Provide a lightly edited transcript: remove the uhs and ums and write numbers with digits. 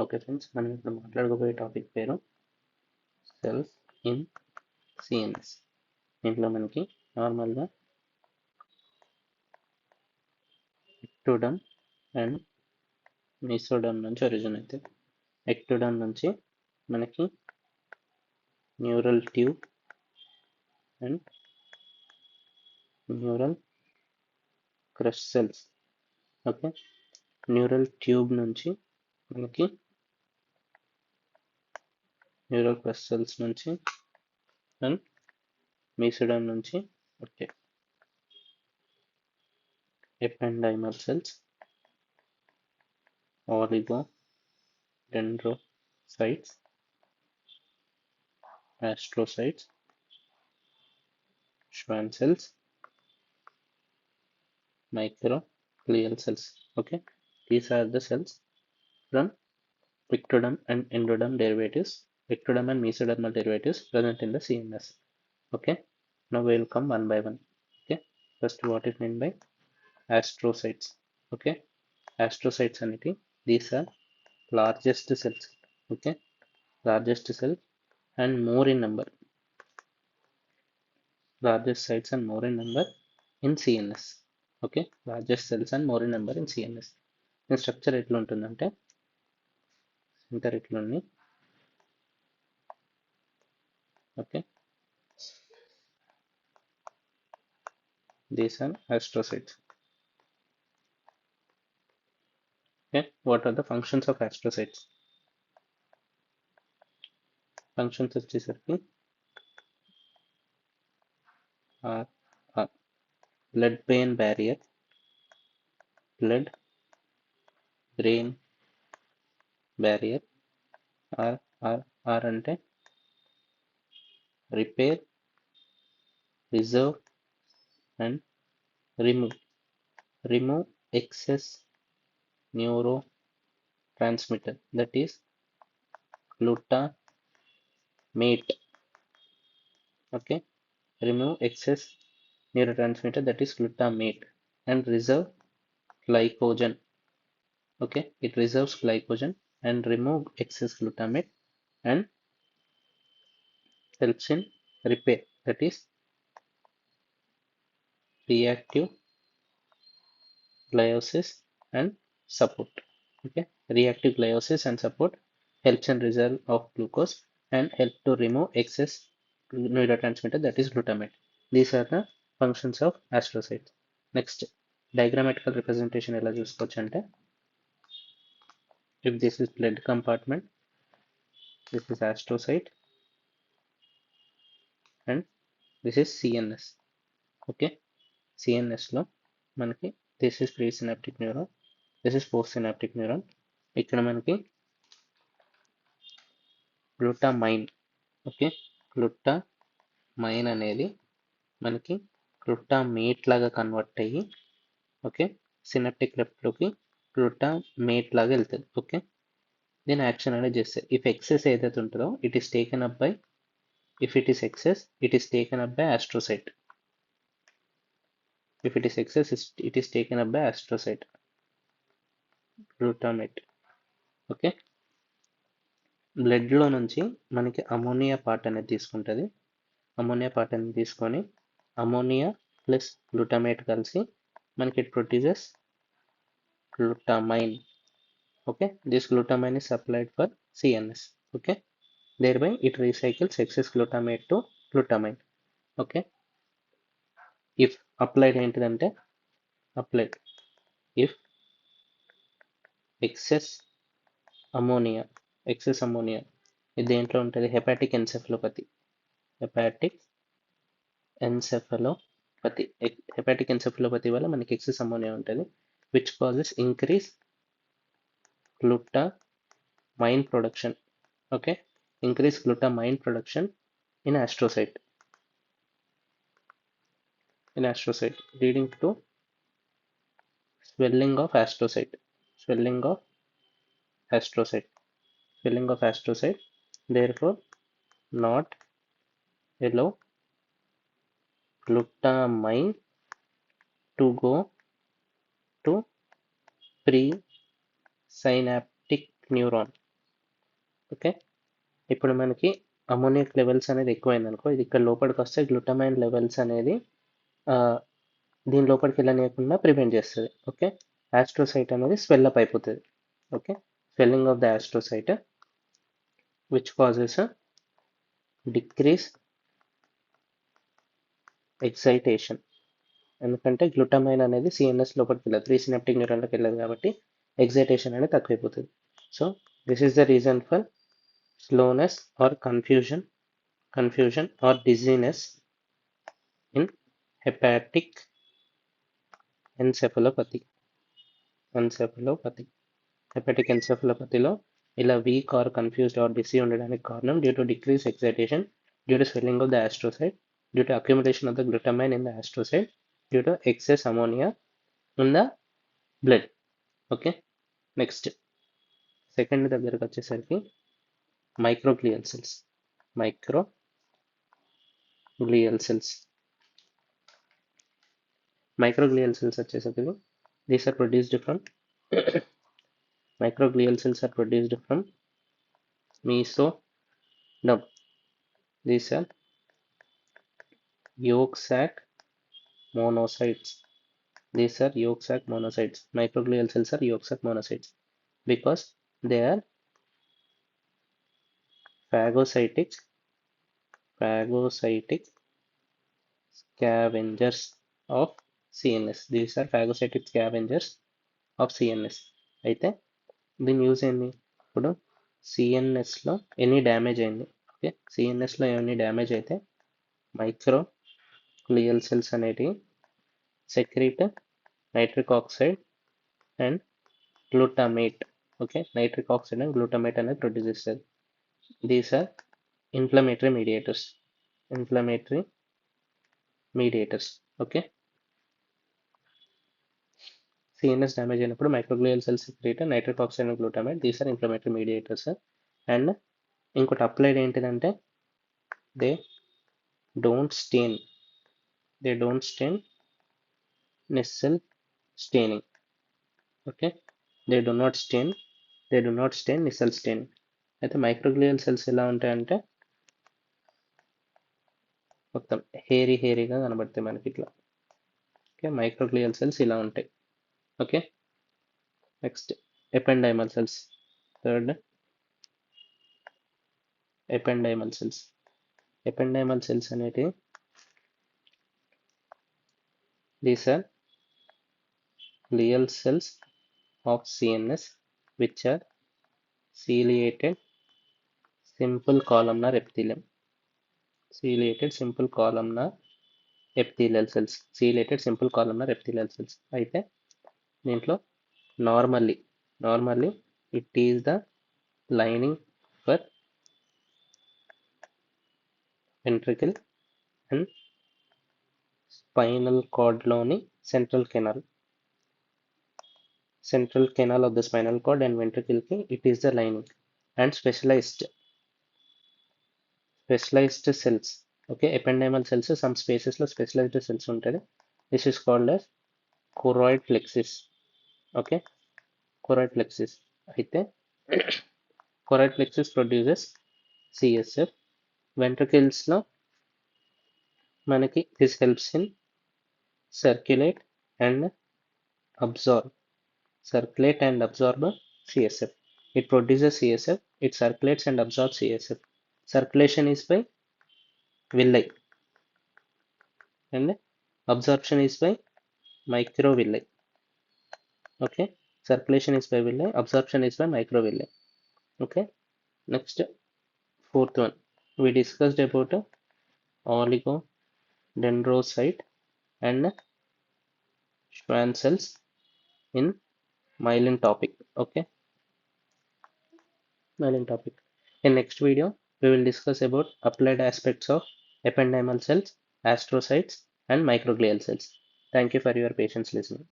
Okay friends, మనం ఇప్పుడు మాట్లాడుకోబోయే topic పేరు సెల్స్ ఇన్ సిఎన్ఎస్. దీంట్లో మనకి నార్మల్గా ఎక్టోడమ్ అండ్ మీసోడమ్ నుంచి ఒరిజిన్ అయితే, ఎక్టోడమ్ నుంచి మనకి neural tube and neural crest cells. Okay, neural tube నుంచి మనకి న్యూరల్ క్రష్ సెల్స్ నుంచి అండ్ మీసోడమ్ నుంచి okay ependymal cells, oligodendrocytes, astrocytes, Schwann cells, microglial cells. Okay, these are the cells from ectoderm and endoderm derivatives, ectoderm and mesodermal derivatives present in the CNS. Okay, now we will come one by one. Okay, first what is meant by astrocytes. Okay, astrocytes anity, these are largest cells. Okay, largest cell and more in number, largest sites and more in number in CNS. Okay, largest cells and more in number in CNS. దీని structure ఎట్లా ఉంటుందంటే centre ఇట్లా ఉంది. Okay, these are astrocytes. Okay, what are the functions of astrocytes? Functions వచ్చేసరికి blood brain barrier, blood brain barrier, or అంటే repair, reserve and remove excess neurotransmitter, that is glutamate. Okay, remove excess neurotransmitter, that is glutamate, and reserve glycogen. Okay, it reserves glycogen and remove excess glutamate and helps in repair, that is reactive gliosis and support. Okay, reactive gliosis and support helps in reserve of glucose and help to remove excess neurotransmitter, that is glutamate. These are the functions of astrocytes. Next, diagrammatical representation ఎలా చూసుకోవచ్చు అంటే, if this is blood compartment, this is astrocyte and this is CNS. Okay, CNS లో మనకి this is presynaptic neuron, this is postsynaptic neuron. ఇక్కడ మనకి glutamine, okay, glutamine అనేది మనకి glutamate లాగా కన్వర్ట్ అయ్యి ఓకే సినాప్టిక్ లెఫ్ట్లోకి గ్లూటామేట్ లాగా వెళ్తుంది. ఓకే, దీని యాక్షన్ అనేది చేస్తే ఇఫ్ ఎక్సెస్ ఏదైతే ఉంటుందో it is taken up by, if it is excess it is taken up by astrocyte. If it is excess it is taken up by astrocyte, glutamate. Okay, బ్లడ్లో నుంచి మనకి ammonia part అనేది తీసుకుంటుంది. Ammonia part అనేది తీసుకొని ammonia plus glutamate కలిసి మనకి it produces glutamine. Okay, this glutamine is supplied for CNS. Okay, thereby it recycles excess glutamate to glutamine. Okay, if applied ఏంటిదంటే applied if excess ammonia ఇది దేంట్లో ఉంటుంది, హెపాటిక్ ఎన్సెఫలోపతి. హెపాటిక్ ఎన్సెఫలోపతి వల్ల మనకి excess ammonia ఉంటుంది, which causes increase glutamine production. Okay, increase glutamine production in astrocyte leading to swelling of astrocyte, therefore not allow glutamine to go to presynaptic neuron. Okay, ఇప్పుడు మనకి అమోనియక్ levels అనేది ఎక్కువైంది అనుకో, ఇది ఇక్కడ లోపలికి వస్తే గ్లూటమైన్ లెవెల్స్ అనేది దీని లోపలికి వెళ్ళనీయకుండా ప్రివెంట్ చేస్తుంది. ఓకే, ఆస్ట్రోసైట్ అనేది స్వెల్అప్ అయిపోతుంది. Okay, swelling of the astrocyte which causes decrease excitation. ఎందుకంటే గ్లూటమైన్ అనేది సిఎన్ఎస్ లోపలికి వెళ్ళదు, ప్రీ సినాప్టిక్ న్యూరాన్లోకి వెళ్ళదు, కాబట్టి ఎక్సైటేషన్ అనేది తక్కువైపోతుంది. So this is the reason for slowness or confusion or dizziness in hepatic encephalopathy. Hepatic ఎన్సెఫలోపతిలో ఇలా weak or confused or dizzy ఉండడానికి కారణం due to decrease excitation, due to swelling of the astrocyte, due to accumulation of the glutamine in the astrocyte, due to excess ammonia in the blood. Okay, next second దగ్గరకు వచ్చేసరికి microglial cells. Microglial cells వచ్చేసరికి these are produced from microglial cells are produced from mesodome. These are yolk sac monocytes. Microglial cells are yolk sac monocytes because they are phagocytic scavengers of CNS. These are phagocytic scavengers of CNS. అయితే దీని use ఏంది, ఇప్పుడు సిఎన్ఎస్లో any damage అయింది. Okay, సిఎన్ఎస్లో any damage అయితే microglial cells అనేటివి secrete nitric oxide and glutamate. Okay, nitric oxide and glutamate అనేది ప్రొడ్యూస్ చేస్తుంది. These are inflammatory mediators. Okay, CNS damage అయినప్పుడు microglial cells secrete nitric oxide and glutamate. These are inflammatory mediators. And ఇంకోటి applied ఏంటిదంటే they don't stain Nissl staining. Okay, they do not stain Nissl staining. అయితే microglial cells ఎలా ఉంటాయంటే మొత్తం హేరీగా కనబడతాయి మనకి ఇట్లా. ఓకే, మైక్రోగ్లియల్ సెల్స్ ఇలా ఉంటాయి. Okay, next ependymal cells. Third ependymal cells అనేటివి these are glial cells of CNS which are ciliated simple columnar epithelium. అయితే దీంట్లో normally it is the lining for ventricle and spinal కార్డ్లోని central canal of the spinal cord and ventricle ki it is the lining. And specialized cells. Okay, ependymal cells some spaces lo specialized cells untadi. This is called as choroid plexus. Okay, choroid plexus అయితే choroid plexus produces CSF. ventricles లో మనకి this helps in circulate and absorb CSF. It produces CSF, it circulates and absorbs CSF. Circulation is by villi and absorption is by microvilli. Okay, circulation is by villi, absorption is by microvilli. Okay, next fourth one we discussed about oligodendrocyte and Schwann cells in myelin topic. Okay, myelin topic. In next video we will discuss about applied aspects of ependymal cells, astrocytes and microglial cells. Thank you for your patience listening.